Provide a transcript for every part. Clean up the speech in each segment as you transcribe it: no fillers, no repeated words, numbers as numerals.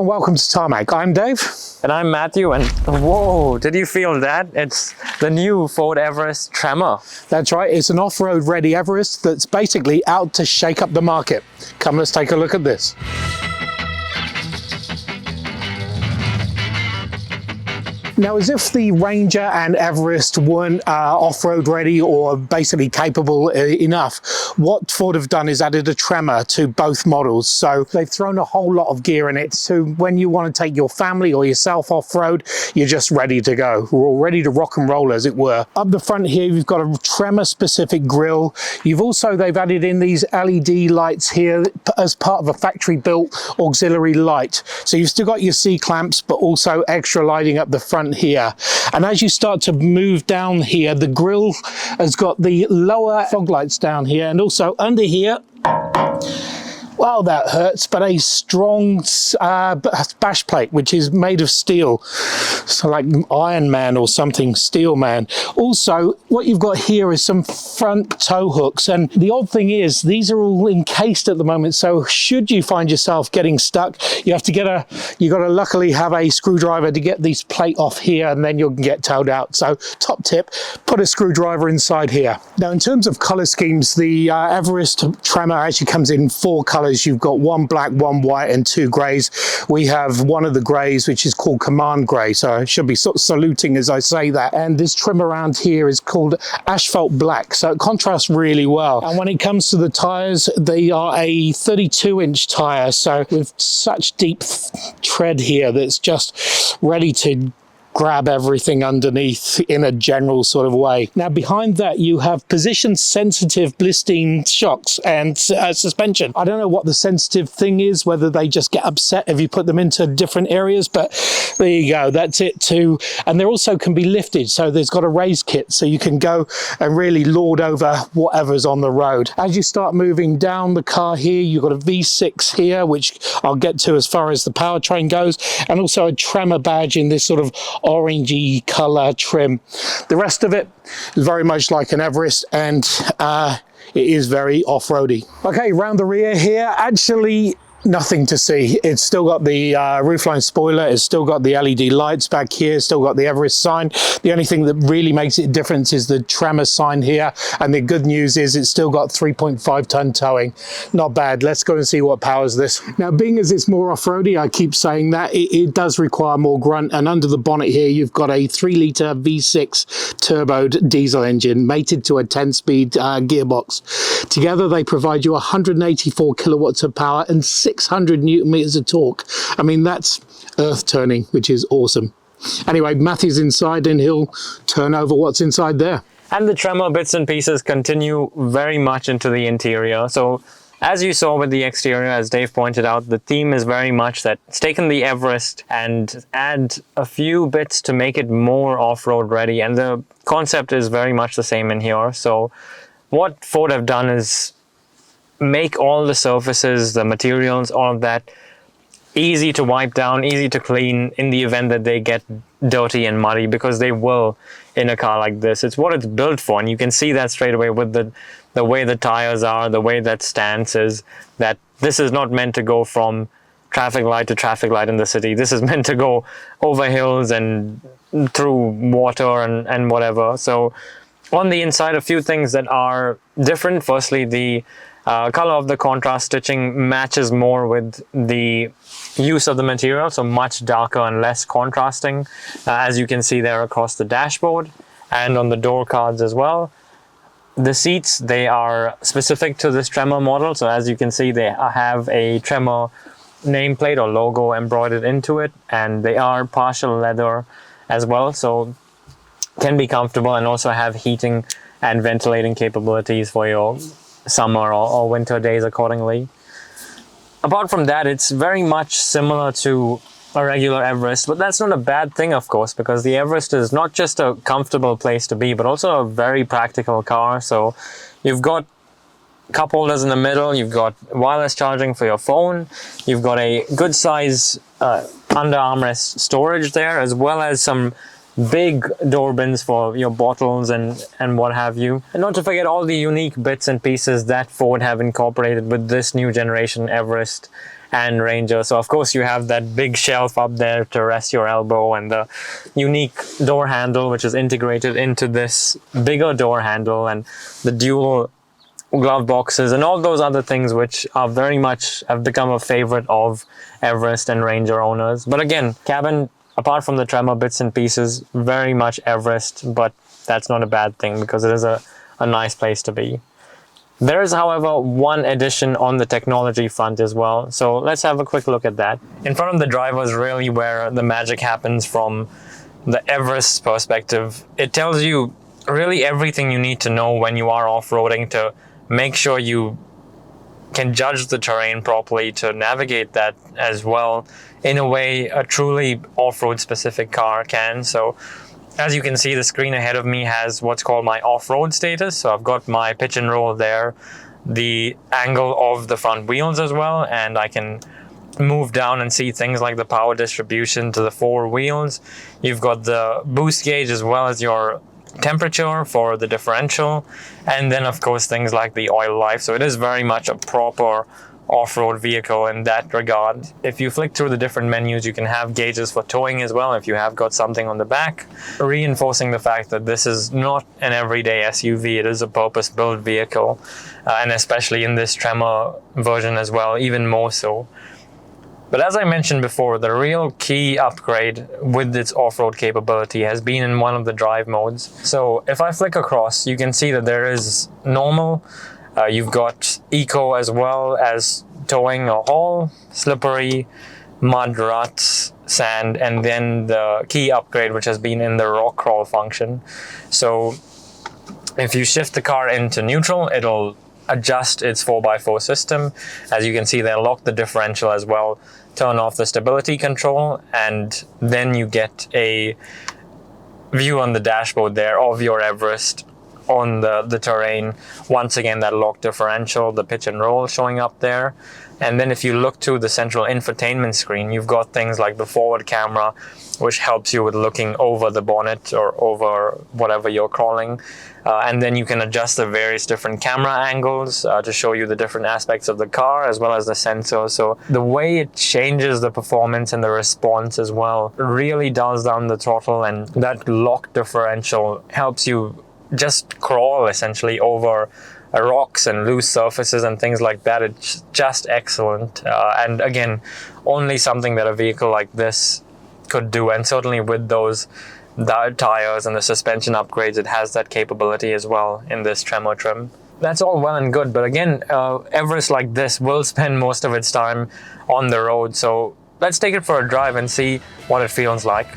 and welcome to Tarmac. I'm Dave. And I'm Matthew, and whoa, did you feel that? It's the new Ford Everest Tremor. That's right, it's an off-road ready Everest that's basically out to shake up the market. Come, let's take a look at this. Now, as if the Ranger and Everest weren't off-road ready or basically capable enough, what Ford have done is added a Tremor to both models. So they've thrown a whole lot of gear in it. So when you want to take your family or yourself off-road, you're just ready to go. We're all ready to rock and roll, as it were. Up the front here, you've got a Tremor-specific grille. They've added in these LED lights here as part of a factory-built auxiliary light. So you've still got your C-clamps, but also extra lighting up the front here. And as you start to move down here, the grille has got the lower fog lights down here, and also under here, well, that hurts, but a strong bash plate, which is made of steel. So like Iron Man or something, Steel Man. Also, what you've got here is some front tow hooks. And the odd thing is, these are all encased at the moment. So should you find yourself getting stuck, you have to you got to luckily have a screwdriver to get this plate off here, and then you'll get towed out. So top tip, put a screwdriver inside here. Now, in terms of color schemes, the Everest Tremor actually comes in 4 colors. You've got 1 black, 1 white, and 2 greys. We have one of the greys, which is called Command Grey. So I should be sort of saluting as I say that. And this trim around here is called Asphalt Black. So it contrasts really well. And when it comes to the tires, they are a 32-inch tire. So with such deep tread here, that's just ready to grab everything underneath in a general sort of way. Now, behind that, you have position-sensitive Bilstein shocks and suspension. I don't know what the sensitive thing is, whether they just get upset if you put them into different areas, but there you go, that's it too. And they also can be lifted, so there's got a raise kit, so you can go and really lord over whatever's on the road. As you start moving down the car here, you've got a V6 here, which I'll get to as far as the powertrain goes, and also a Tremor badge in this sort of orangey color trim. The rest of it is very much like an Everest, and it is very off-roady. Okay, round the rear here, actually nothing to see. It's still got the roofline spoiler, it's still got the LED lights back here, still got the Everest sign. The only thing that really makes it different is the Tremor sign here, and the good news is it's still got 3.5 ton towing. Not bad. Let's go and see what powers this. Now, being as it's more off-roady, I keep saying that, it does require more grunt, and under the bonnet here you've got a 3-litre V6 turboed diesel engine mated to a 10-speed gearbox. Together they provide you 184 kilowatts of power and 600 newton meters of torque. I mean, that's earth turning, which is awesome. Anyway, Matthew's inside and he'll turn over what's inside there. And the Tremor bits and pieces continue very much into the interior. So as you saw with the exterior, as Dave pointed out, the theme is very much that it's taken the Everest and add a few bits to make it more off-road ready. And the concept is very much the same in here. So what Ford have done is make all the surfaces, the materials, all of that easy to wipe down, easy to clean in the event that they get dirty and muddy, because they will in a car like this. It's what it's built for, and you can see that straight away with the way the tires are, the way that stance is, that this is not meant to go from traffic light to traffic light in the city. This is meant to go over hills and through water and whatever. So on the inside, a few things that are different. Firstly, the color of the contrast stitching matches more with the use of the material, so much darker and less contrasting, as you can see there across the dashboard and on the door cards as well. The seats, they are specific to this Tremor model, so as you can see they have a Tremor nameplate or logo embroidered into it, and they are partial leather as well, so can be comfortable and also have heating and ventilating capabilities for your summer or winter days accordingly. Apart from that, it's very much similar to a regular Everest, but that's not a bad thing, of course, because the Everest is not just a comfortable place to be, but also a very practical car. So you've got cup holders in the middle, you've got wireless charging for your phone, you've got a good size under armrest storage there, as well as some big door bins for your bottles and what have you. And not to forget all the unique bits and pieces that Ford have incorporated with this new generation Everest and Ranger. So of course you have that big shelf up there to rest your elbow, and the unique door handle which is integrated into this bigger door handle, and the dual glove boxes and all those other things which are very much have become a favorite of Everest and Ranger owners. But again, cabin, apart from the Tremor bits and pieces, very much Everest, but that's not a bad thing because it is a nice place to be. There is, however, one addition on the technology front as well. So let's have a quick look at that. In front of the driver is really where the magic happens from the Everest perspective. It tells you really everything you need to know when you are off-roading to make sure you can judge the terrain properly, to navigate that as well in a way a truly off-road specific car can. So as you can see, the screen ahead of me has what's called my off-road status. So I've got my pitch and roll there, the angle of the front wheels as well, and I can move down and see things like the power distribution to the 4 wheels. You've got the boost gauge as well as your temperature for the differential, and then of course things like the oil life. So it is very much a proper off-road vehicle in that regard. If you flick through the different menus, you can have gauges for towing as well if you have got something on the back, reinforcing the fact that this is not an everyday SUV. It is a purpose-built vehicle, and especially in this Tremor version as well, even more so. But as I mentioned before, the real key upgrade with its off-road capability has been in one of the drive modes. So if I flick across, you can see that there is normal, you've got eco as well as towing or haul, slippery, mud, ruts, sand, and then the key upgrade which has been in the rock crawl function. So if you shift the car into neutral, it'll adjust its 4x4 system. As you can see, they lock the differential as well, turn off the stability control, and then you get a view on the dashboard there of your Everest on the terrain. Once again, that lock differential, the pitch and roll showing up there. And then if you look to the central infotainment screen, you've got things like the forward camera, which helps you with looking over the bonnet or over whatever you're crawling. And then you can adjust the various different camera angles to show you the different aspects of the car as well as the sensor. So the way it changes the performance and the response as well really dials down the throttle, and that lock differential helps you just crawl essentially over rocks and loose surfaces and things like that. It's just excellent. And again, only something that a vehicle like this could do, and certainly with those tires and the suspension upgrades, it has that capability as well in this Tremor trim. That's all well and good, but again, Everest like this will spend most of its time on the road. So let's take it for a drive and see what it feels like.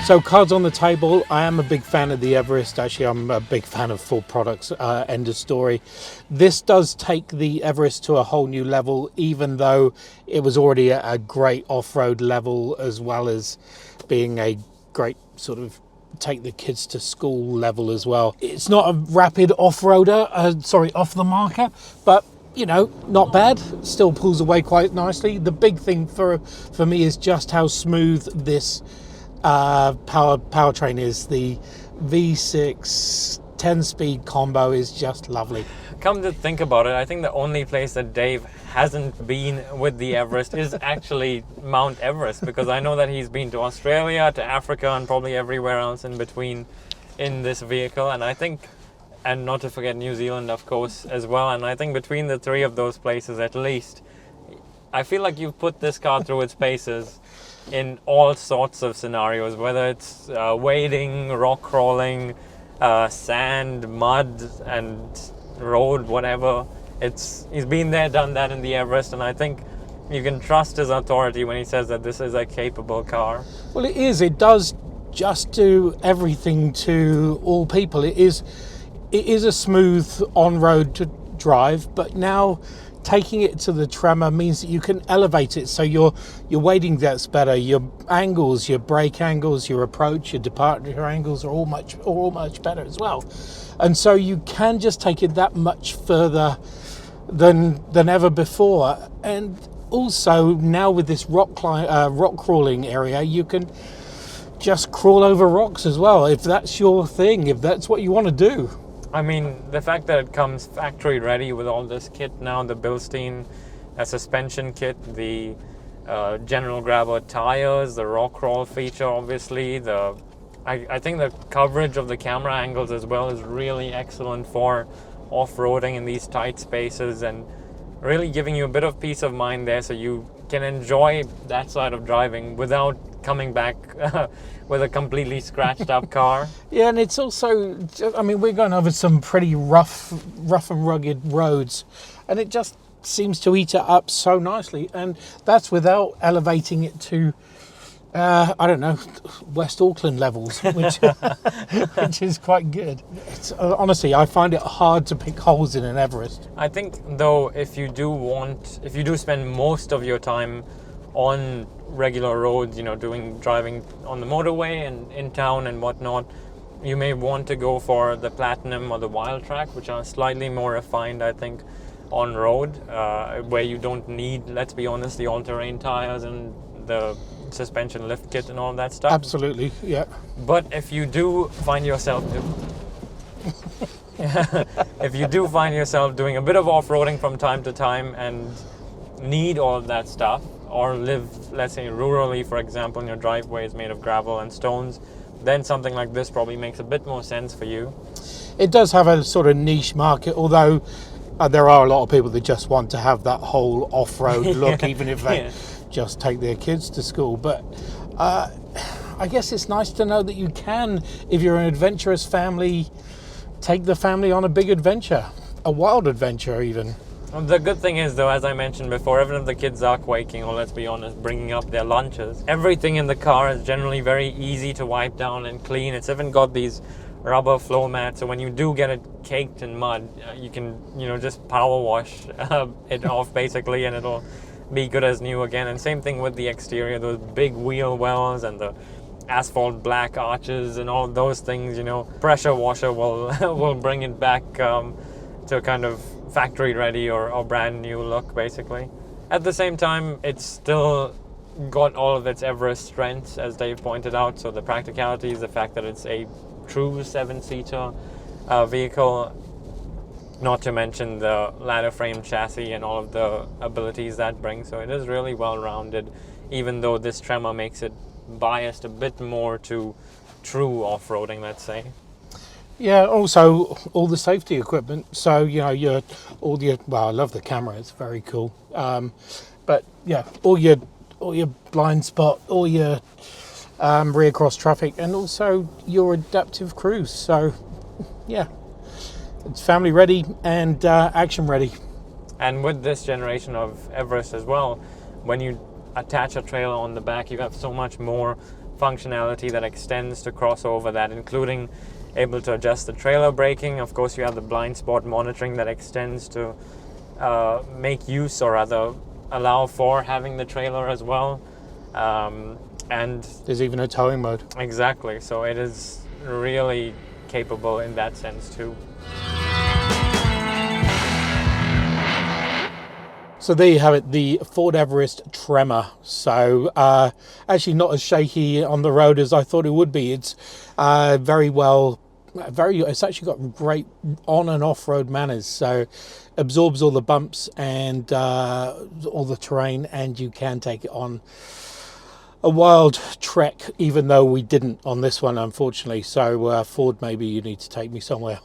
So cards on the table, I am a big fan of the Everest. Actually, I'm a big fan of Ford products, end of story. This does take the Everest to a whole new level, even though it was already at a great off-road level, as well as being a great sort of take the kids to school level as well. It's not a rapid off-roader, off the marker, but you know, not bad. Still pulls away quite nicely. The big thing for me is just how smooth this powertrain is. The V6 10-speed combo is just lovely. Come to think about it, I think the only place that Dave hasn't been with the Everest is actually Mount Everest, because I know that he's been to Australia, to Africa, and probably everywhere else in between in this vehicle. And I think, and not to forget New Zealand of course as well, and I think between the 3 of those places at least, I feel like you've put this car through its paces in all sorts of scenarios, whether it's wading, rock crawling, sand, mud and road, whatever. He's been there, done that in the Everest, and I think you can trust his authority when he says that this is a capable car. Well, it is. It does just do everything to all people. It is a smooth on-road drive, but now taking it to the Tremor means that you can elevate it, so your wading gets better, your angles, your brake angles, your approach, your departure angles are all much better as well. And so you can just take it that much further than ever before. And also now with this rock crawling area, you can just crawl over rocks as well, if that's your thing, if that's what you want to do. I mean, the fact that it comes factory ready with all this kit now, the Bilstein suspension kit, the general grabber tires, the rock crawl feature, obviously, I think the coverage of the camera angles as well is really excellent for off-roading in these tight spaces, and really giving you a bit of peace of mind there, so you can enjoy that side of driving without coming back with a completely scratched up car. Yeah, and it's also, I mean, we're going over some pretty rough and rugged roads, and it just seems to eat it up so nicely, and that's without elevating it to I don't know, West Auckland levels, which is quite good. Honestly, I find it hard to pick holes in an Everest. I think though, if you do spend most of your time on regular roads, driving on the motorway and in town and whatnot, you may want to go for the Platinum or the Wild Track, which are slightly more refined, I think, on road, where you don't need, let's be honest, the all-terrain tires and the suspension lift kit and all that stuff. Absolutely, yeah. But if you do find yourself doing a bit of off-roading from time to time and need all of that stuff, or live, let's say, rurally, for example, and your driveway is made of gravel and stones, then something like this probably makes a bit more sense for you. It does have a sort of niche market, although there are a lot of people that just want to have that whole off-road look, even if they just take their kids to school. But I guess it's nice to know that you can, if you're an adventurous family, take the family on a big adventure, a wild adventure even. The good thing is, though, as I mentioned before, even if the kids are quaking, or let's be honest, bringing up their lunches, everything in the car is generally very easy to wipe down and clean. It's even got these rubber floor mats, so when you do get it caked in mud, you can, just power wash it off basically, and it'll be good as new again. And same thing with the exterior, those big wheel wells and the asphalt black arches and all those things, pressure washer will bring it back to a kind of factory ready or brand new look basically. At the same time, it's still got all of its Everest strengths, as Dave pointed out. So the practicalities, the fact that it's a true 7-seater vehicle, not to mention the ladder frame chassis and all of the abilities that brings. So it is really well rounded, even though this Tremor makes it biased a bit more to true off-roading, let's say. Yeah, also all the safety equipment. So, well, I love the camera, it's very cool. But yeah, all your blind spot, all your rear cross traffic, and also your adaptive cruise. So yeah, it's family ready and action ready. And with this generation of Everest as well, when you attach a trailer on the back, you have so much more functionality that extends to crossover that, including able to adjust the trailer braking. Of course, you have the blind spot monitoring that extends to make use, or rather allow for having the trailer as well. And there's even a towing mode. Exactly. So it is really capable in that sense too. So there you have it, the Ford Everest Tremor. So actually not as shaky on the road as I thought it would be. It's it's actually got great on and off-road manners. So absorbs all the bumps and all the terrain, and you can take it on a wild trek, even though we didn't on this one, unfortunately. So Ford, maybe you need to take me somewhere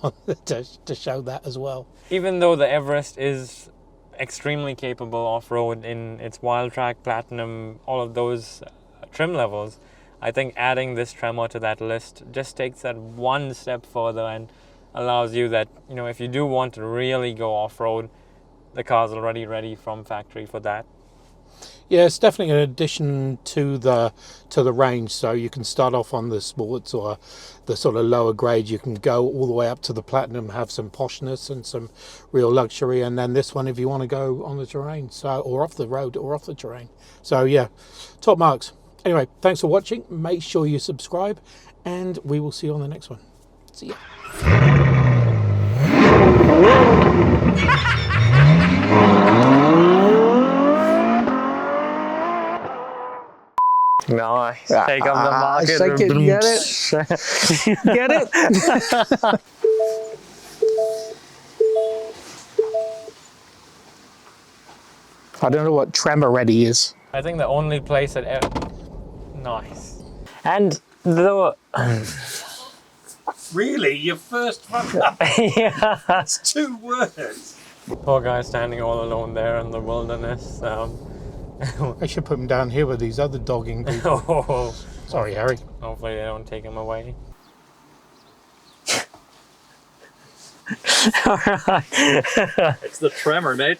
to show that as well. Even though the Everest is extremely capable off-road in its Wild Track, Platinum, all of those trim levels, I think adding this Tremor to that list just takes that one step further and allows you that, if you do want to really go off-road, the car's already ready from factory for that. Yeah, it's definitely an addition to the range. So you can start off on the sports or the sort of lower grade. You can go all the way up to the Platinum, have some poshness and some real luxury, and then this one if you want to go on the terrain, or off the road or off the terrain. So yeah, top marks. Anyway, thanks for watching. Make sure you subscribe, and we will see you on the next one. See ya. Nice. Take up the market. Shake it, get it? Get it? I don't know what Tremor Ready is. I think the only place that nice. And the Really? Your first fuck up? yeah. That's 2 words. Poor guy standing all alone there in the wilderness. I should put him down here with these other dogging people. Oh, Sorry, Harry. hopefully they don't take him away. It's the Tremor, mate.